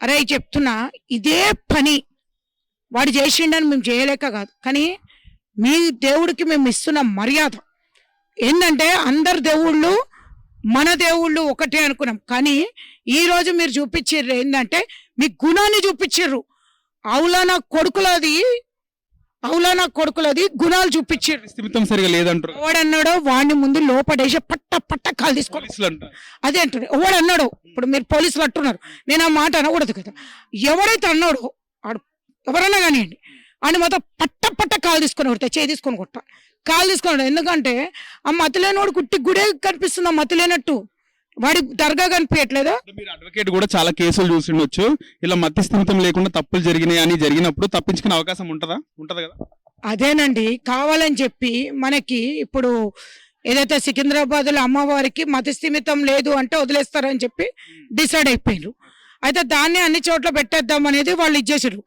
అరే చెప్తున్నా, ఇదే పని వాడు చేసిండని మేము చేయలేక కాదు, కానీ మీ దేవుడికి మేము ఇస్తున్న మర్యాద ఏంటంటే అందరు దేవుళ్ళు మన దేవుళ్ళు ఒకటే అనుకున్నాం, కానీ ఈరోజు మీరు చూపించారు ఏంటంటే మీ గుణాన్ని చూపించారు. అవులా నా కొడుకులది గుణాలు చూపించారు. స్థిమితం సరిగా లేదంటారు. ఎవడన్నాడో వాడిని ముందు లోపడేసి పట్ట కాలు తీసుకోవాలి. అదే అంటారు. ఎవడన్నాడో, ఇప్పుడు మీరు పోలీసులు అంటున్నారు, నేను ఆ మాట అనకూడదు కదా. ఎవరైతే అన్నాడో ఆడు ఎవరన్నా కానివ్వండి, అని మొత్తం పట్ట కాలు తీసుకొని కొడతా, చేయి తీసుకొని కొట్ట, కాలు తీసుకొని. ఎందుకంటే ఆ మతిలేనోడు కుట్టి గుడే కనిపిస్తుంది, ఆ మతిలేనట్టు వాడి దర్గా కనిపించట్లేదా? మీరు అడ్వకేట్ కూడా చాలా కేసులు చూసిండొచ్చు, ఇలా మతి స్థిమితం లేకుండా తప్పులు జరిగినాయి అని జరిగినప్పుడు తప్పించుకునే అవకాశం ఉంటది కదా? అదేనండి, కావాలని చెప్పి మనకి ఇప్పుడు ఏదైతే సికింద్రాబాద్లో అమ్మవారికి మతి స్థిమితం లేదు అంటే వదిలేస్తారని చెప్పి డిసైడ్ అయిపోయారు. అయితే దాన్ని అన్ని చోట్ల పెట్టేద్దాం అనేది వాళ్ళు ఇచ్చేసారు.